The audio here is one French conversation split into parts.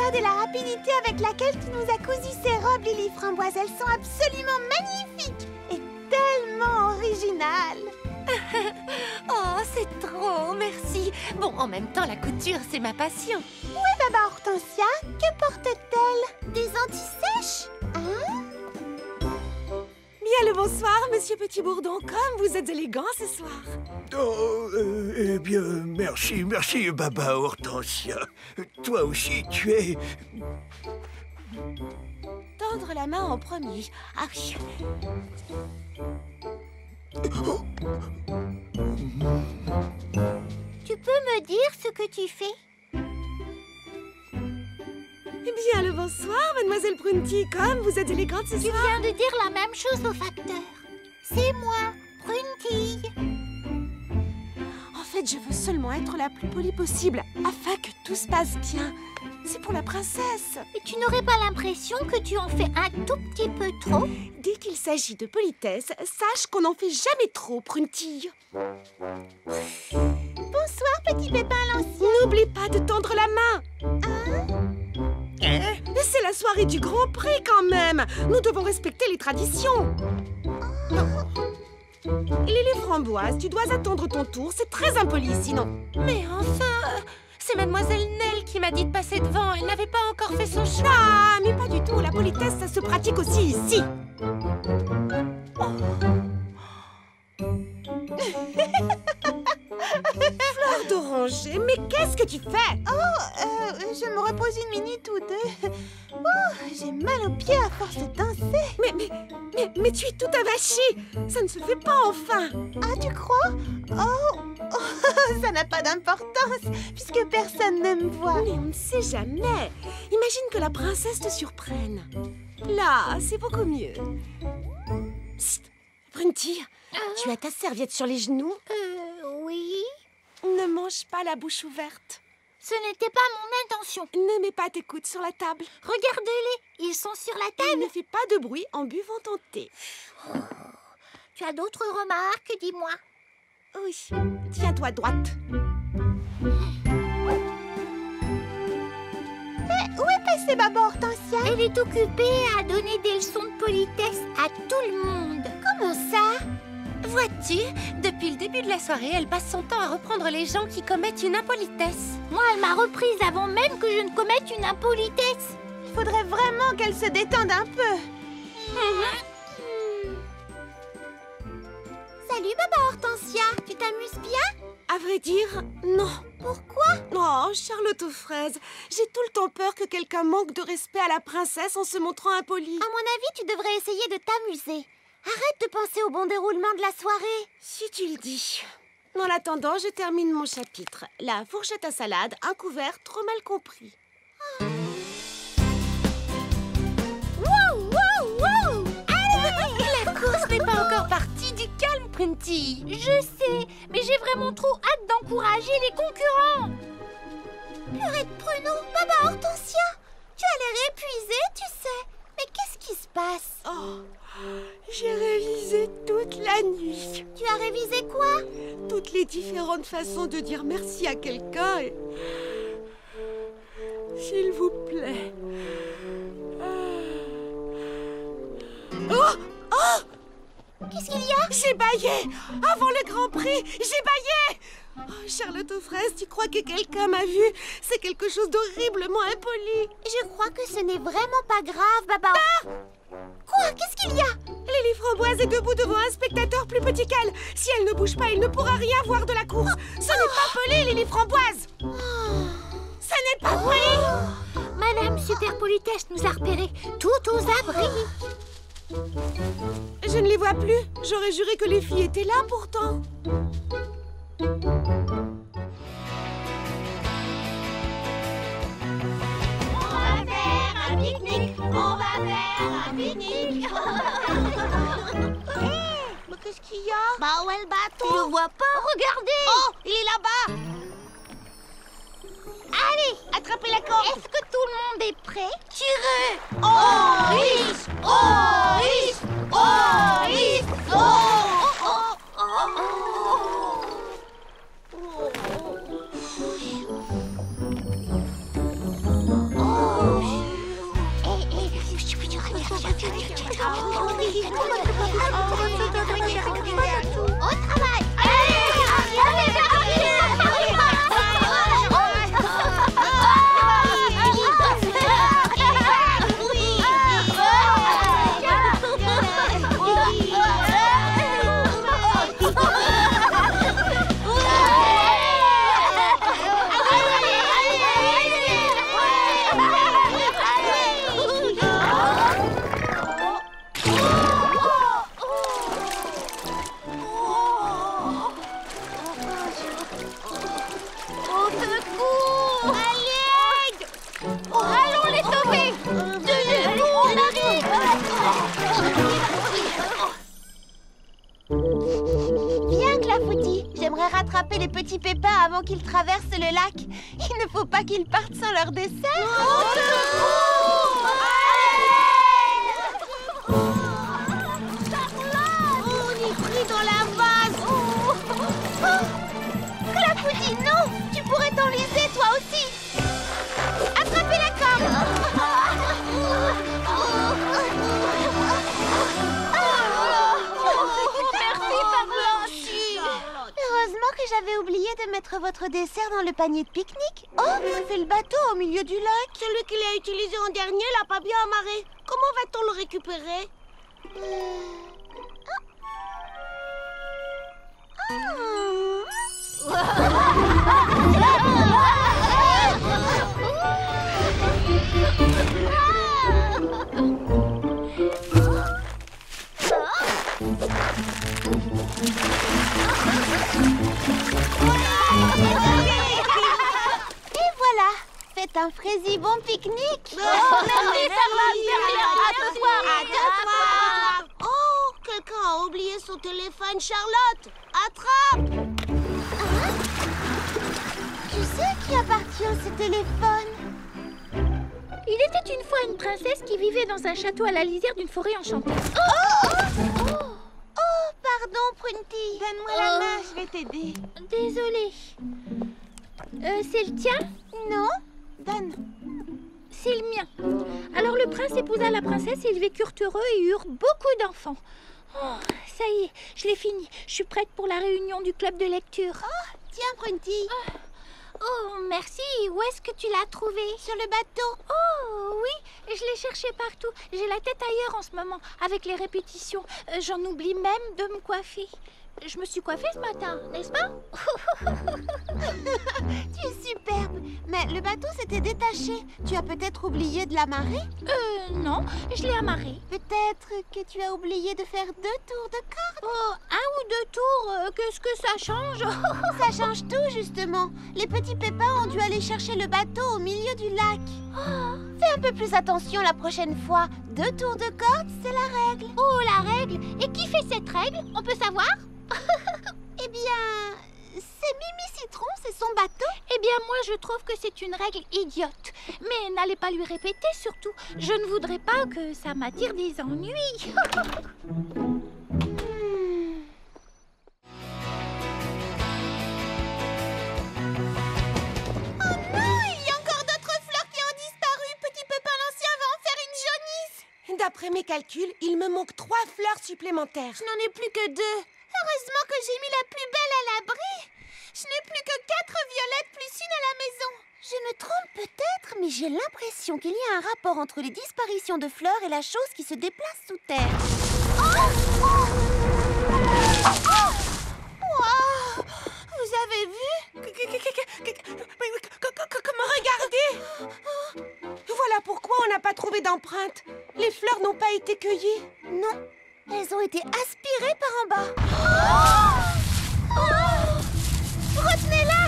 ça de la rapidité avec laquelle tu nous as cousu ces robes, Lily Framboise. Elles sont absolument magnifiques et tellement originales. Oh, c'est trop, merci. Bon, en même temps, la couture, c'est ma passion. Où est Baba Hortensia? Que porte-t-elle? Des anti-sèches? Hein? Bien le bonsoir, monsieur Petit Bourdon. Comme vous êtes élégant ce soir. Oh, eh bien, merci, Baba Hortensia. Toi aussi, tu es... Tendre la main en premier. Ah oui. Tu peux me dire ce que tu fais? Bien le bonsoir, mademoiselle Prunty. Comme vous êtes élégante ce soir. Tu viens de dire la même chose au facteur. C'est moi, Prunty. En fait, je veux seulement être la plus polie possible, afin que tout se passe bien. C'est pour la princesse. Et tu n'aurais pas l'impression que tu en fais un tout petit peu trop? Dès qu'il s'agit de politesse, sache qu'on n'en fait jamais trop, Prunty. Bonsoir, petit pépin l'ancien. N'oublie pas de tendre la main. C'est la soirée du Grand Prix quand même. Nous devons respecter les traditions. Lily Framboise, tu dois attendre ton tour. C'est très impoli sinon. Mais enfin, c'est mademoiselle Nell qui m'a dit de passer devant. Elle n'avait pas encore fait son choix. Ah, mais pas du tout. La politesse, ça se pratique aussi ici. Fleur d'oranger, mais qu'est-ce que tu fais? Je me repose une minute ou deux. Oh, j'ai mal aux pieds à force de danser. Mais tu es tout avachie. Ça ne se fait pas enfin. Ah, tu crois? Oh, ça n'a pas d'importance, puisque personne ne me voit. Mais on ne sait jamais. Imagine que la princesse te surprenne. Là, c'est beaucoup mieux. Psst, Prunty, tu as ta serviette sur les genoux? Oui. Ne mange pas la bouche ouverte. Ce n'était pas mon intention. Ne mets pas tes coudes sur la table. Regardez-les, ils sont sur la Et table. ne fais pas de bruit en buvant ton thé. Tu as d'autres remarques, dis-moi. Oui, tiens-toi droite. Où est passée Baba Hortensia? Elle est occupée à donner des leçons de politesse à tout le monde. Comment ça? Vois-tu, depuis le début de la soirée, elle passe son temps à reprendre les gens qui commettent une impolitesse. Moi, elle m'a reprise avant même que je ne commette une impolitesse. Il faudrait vraiment qu'elle se détende un peu. Salut Baba Hortensia, tu t'amuses bien? À vrai dire, non. Pourquoi? Oh, Charlotte aux fraises, j'ai tout le temps peur que quelqu'un manque de respect à la princesse en se montrant impoli. À mon avis, tu devrais essayer de t'amuser. Arrête de penser au bon déroulement de la soirée. Si tu le dis. En attendant, je termine mon chapitre. La fourchette à salade, un couvert trop mal compris. Wow, wow, wow! Allez! La course n'est pas encore partie, du calme, Prunty. Je sais, mais j'ai vraiment trop hâte d'encourager les concurrents. Purée de pruneau, Baba Hortensia, tu as l'air épuisée, tu sais. Mais qu'est-ce qui se passe? Oh, j'ai révisé toute la nuit. Tu as révisé quoi? Toutes les différentes façons de dire merci à quelqu'un et... S'il vous plaît. Oh! Oh! Qu'est-ce qu'il y a? J'ai bâillé! Avant le Grand Prix, j'ai bâillé! Oh, Charlotte aux fraises, tu crois que quelqu'un m'a vu? C'est quelque chose d'horriblement impoli. Je crois que ce n'est vraiment pas grave, Baba. Ah! Quoi? Qu'est-ce qu'il y a? Lily Framboise est debout devant un spectateur plus petit qu'elle. Si elle ne bouge pas, il ne pourra rien voir de la course. Ce n'est pas poli, Lily Framboise. Ce n'est pas poli. Madame Super Politesse nous a repérés, tout aux abris. Je ne les vois plus. J'aurais juré que les filles étaient là pourtant. On va faire un pique-nique. Mais qu'est-ce qu'il y a? Bah où est le bateau? Je le vois pas. Regardez. Oh, il est là-bas. Allez, Attrapez la corde. est-ce que tout le monde est prêt? Tirez. Oris, Oris, Oris, oh, oh, oh, oh. Clafoutis, j'aimerais rattraper les petits pépins avant qu'ils traversent le lac. Il ne faut pas qu'ils partent sans leur dessert. On est pris dans la vase. Clafoutis, non! Tu pourrais t'enliser toi aussi. Attrapez la corde. Heureusement que j'avais oublié de mettre votre dessert dans le panier de pique-nique. Oh, on fait le bateau au milieu du lac. Celui qu'il a utilisé en dernier l'a pas bien amarré. Comment va-t-on le récupérer? Et voilà, faites un fraisi bon pique-nique. Oh, quelqu'un a oublié son téléphone. Charlotte, attrape. Tu sais qui appartient ce téléphone? Il était une fois une princesse qui vivait dans un château à la lisière d'une forêt enchantée. Oh, pardon, Prunty. Donne-moi la main, je vais t'aider. Désolée. C'est le tien? Non? Donne. C'est le mien. Alors le prince épousa la princesse et ils vécurent heureux et eurent beaucoup d'enfants. Oh, ça y est, je l'ai fini. Je suis prête pour la réunion du club de lecture. Oh, tiens, Prunty. Oh, merci. Où est-ce que tu l'as trouvé? Sur le bateau. Oh, oui. Je l'ai cherché partout. J'ai la tête ailleurs en ce moment, avec les répétitions. J'en oublie même de me coiffer. Je me suis coiffée ce matin, n'est-ce pas? Tu es superbe. Mais le bateau s'était détaché. Tu as peut-être oublié de l'amarrer? Non, je l'ai amarré. Peut-être que tu as oublié de faire 2 tours de corde. Oh, 1 ou 2 tours, qu'est-ce que ça change? Ça change tout, justement. Les petits pépins ont dû aller chercher le bateau au milieu du lac. Fais un peu plus attention la prochaine fois. 2 tours de corde, c'est la règle. Oh, la règle. Et qui fait cette règle? On peut savoir? Eh bien, c'est Mimi Citron, c'est son bateau. Eh bien, moi, je trouve que c'est une règle idiote. Mais n'allez pas lui répéter, surtout. Je ne voudrais pas que ça m'attire des ennuis. D'après mes calculs, il me manque 3 fleurs supplémentaires. Je n'en ai plus que 2. Heureusement que j'ai mis la plus belle à l'abri. Je n'ai plus que 4 violettes plus une à la maison. Je me trompe peut-être, mais j'ai l'impression qu'il y a un rapport entre les disparitions de fleurs et la chose qui se déplace sous terre. Wow. Vous avez vu? Comment regardez? Voilà pourquoi on n'a pas trouvé d'empreinte. Les fleurs n'ont pas été cueillies. Non, elles ont été aspirées par en bas. Retenez-la!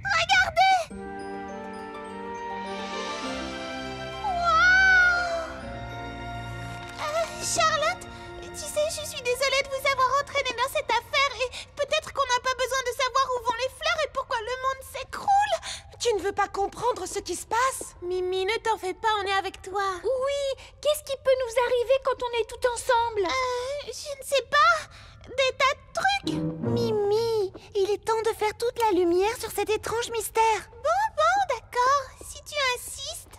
Regardez! Charlotte, tu sais, je suis désolée de vous avoir entraîné dans cette affaire et peut-être qu'on n'a pas besoin de savoir où vont les fleurs et pourquoi le monde s'écroule. Tu ne veux pas comprendre ce qui se passe? Mimi, ne t'en fais pas, on est avec toi. Oui, qu'est-ce qui peut nous arriver quand on est tout ensemble? Je ne sais pas. Des tas de trucs. Mimi, il est temps de faire toute la lumière sur cet étrange mystère. Bon, d'accord, si tu insistes.